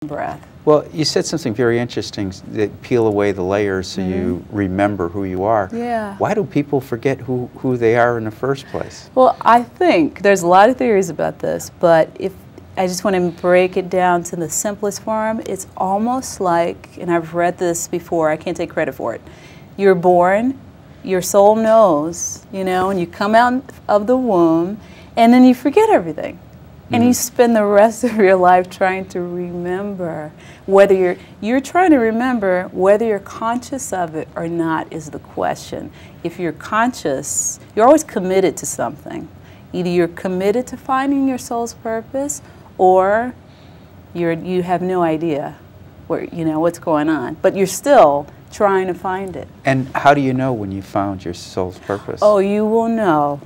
breath. Well, you said something very interesting, that peel away the layers so you remember who you are. Yeah. Why do people forget who they are in the first place? Well, I think there's a lot of theories about this, but if I just want to break it down to the simplest form, it's almost like, and I've read this before, I can't take credit for it. You're born, your soul knows, you know, and you come out of the womb, and then you forget everything. And you spend the rest of your life trying to remember whether you're trying to remember whether you're conscious of it or not is the question. If you're conscious, you're always committed to something. Either you're committed to finding your soul's purpose, or you have no idea what's going on, but you're still trying to find it. And how do you know when you found your soul's purpose? Oh, you will know.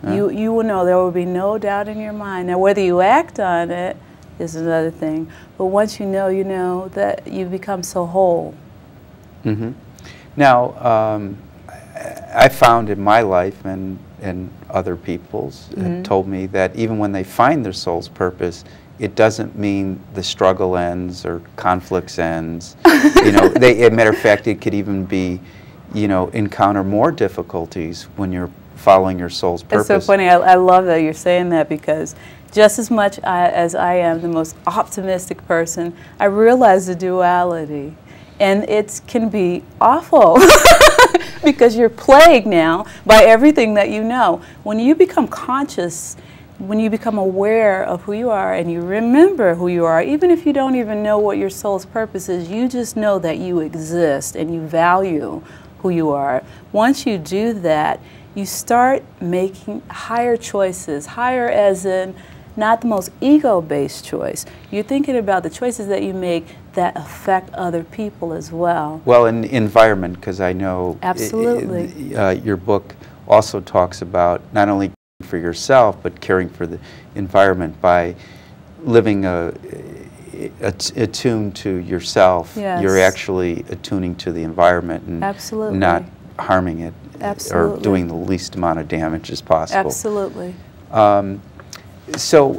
Huh? You will know. There will be no doubt in your mind. Now, whether you act on it is another thing. But once you know that you become so whole. Mm-hmm. Now, I found in my life and other people's had told me that even when they find their soul's purpose, it doesn't mean the struggle ends or conflicts ends. As a matter of fact, it could even be, encounter more difficulties when you're following your soul's purpose. It's so funny. I love that you're saying that, because just as much as I am the most optimistic person, I realize the duality. And it can be awful because you're plagued now by everything that you know. When you become conscious, when you become aware of who you are and you remember who you are, even if you don't even know what your soul's purpose is, you just know that you exist and you value who you are. Once you do that, you start making higher choices, higher as in not the most ego-based choice. You're thinking about the choices that you make that affect other people as well. Well, in the environment, because I know absolutely your book also talks about not only caring for yourself, but caring for the environment by living attuned to yourself. Yes. You're actually attuning to the environment and absolutely not harming it. Absolutely. Or doing the least amount of damage as possible. Absolutely. So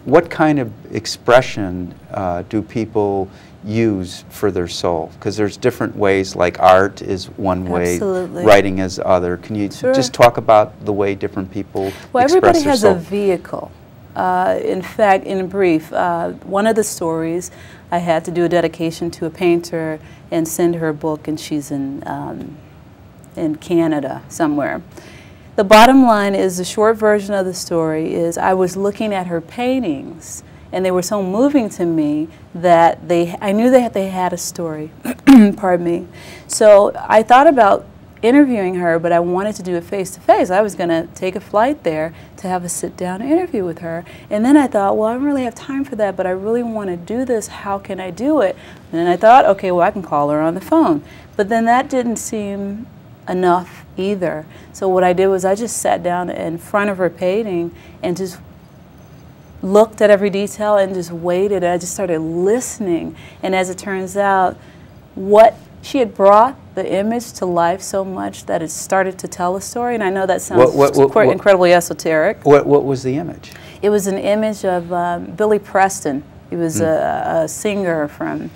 what kind of expression do people use for their soul? Because there's different ways, like art is one way, absolutely. Writing is other. Can you just talk about the way different people express their soul? Everybody has a vehicle. In fact, in brief, one of the stories, I had to do a dedication to a painter and send her a book, and she's in Canada somewhere. The bottom line is, the short version of the story is, I was looking at her paintings, and they were so moving to me that I knew that they had a story. Pardon me. So I thought about interviewing her, but I wanted to do it face-to-face. I was going to take a flight there to have a sit-down interview with her. And then I thought, well, I don't really have time for that, but I really want to do this. How can I do it? And then I thought, okay, well, I can call her on the phone. But then that didn't seem enough either. So what I did was I just sat down in front of her painting and just looked at every detail and just waited. And I just started listening. And as it turns out, she had brought the image to life so much that it started to tell a story. And I know that sounds incredibly esoteric. What was the image? It was an image of Billy Preston. He was a singer from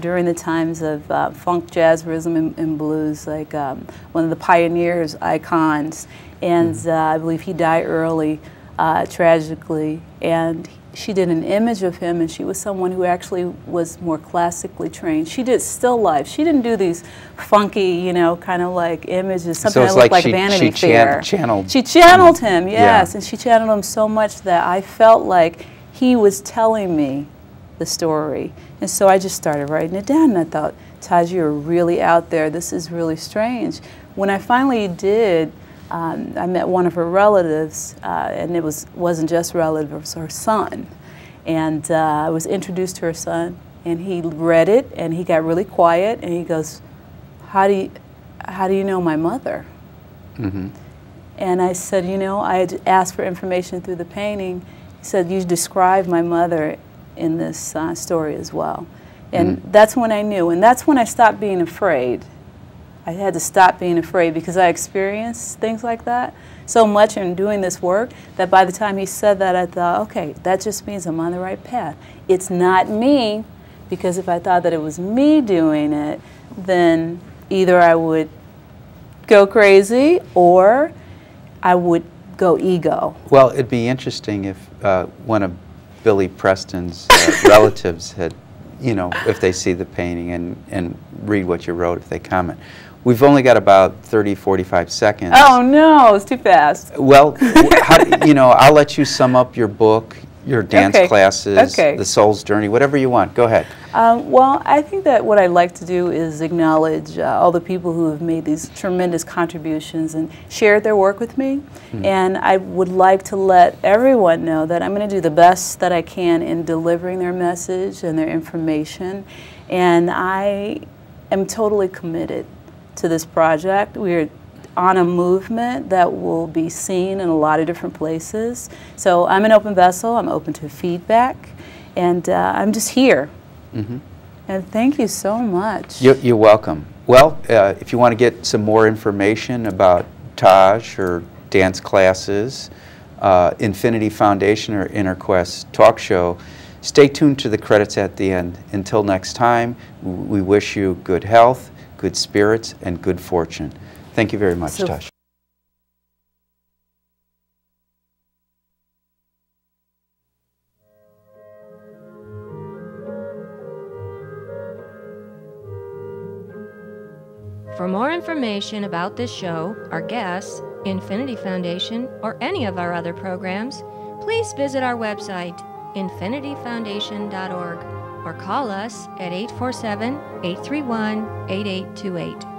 during the times of funk, jazz, rhythm, and blues, like one of the pioneers, icons. And I believe he died early, tragically. And she did an image of him, and she was someone who actually was more classically trained. She did still life. She didn't do these funky, kind of like images, something that looked like Vanity Fair. She channeled him, yes, and she channeled him so much that I felt like he was telling me the story. And so I just started writing it down, and I thought, Taj, you're really out there. This is really strange. When I finally did, I met one of her relatives, and it wasn't just relative, it was her son. And I was introduced to her son, and he read it, and he got really quiet, and he goes, how do you know my mother? And I said, I had asked for information through the painting. He said, you describe my mother in this story as well. And that's when I knew, and that's when I stopped being afraid. I had to stop being afraid because I experienced things like that so much in doing this work that by the time he said that, I thought, okay, that just means I'm on the right path. It's not me, because if I thought that it was me doing it, then either I would go crazy or I would go ego. Well, it'd be interesting if one of Billy Preston's relatives had, you know, if they see the painting and read what you wrote, if they comment. We've only got about 30, 45 seconds. Oh no, it's too fast. Well, you know, I'll let you sum up your book, your dance classes, the Soul's Journey, whatever you want. Go ahead. Well, I think that what I'd like to do is acknowledge all the people who have made these tremendous contributions and shared their work with me. And I would like to let everyone know that I'm going to do the best that I can in delivering their message and their information. And I am totally committed to this project. We're on a movement that will be seen in a lot of different places. So I'm an open vessel, I'm open to feedback, and I'm just here. And thank you so much. You're welcome. Well, if you want to get some more information about Taj or dance classes, Infinity Foundation or InnerQuest talk show, stay tuned to the credits at the end. Until next time, we wish you good health, good spirits, and good fortune. Thank you very much, Taj. For more information about this show, our guests, Infinity Foundation, or any of our other programs, please visit our website, infinityfoundation.org, or call us at 847-831-8828.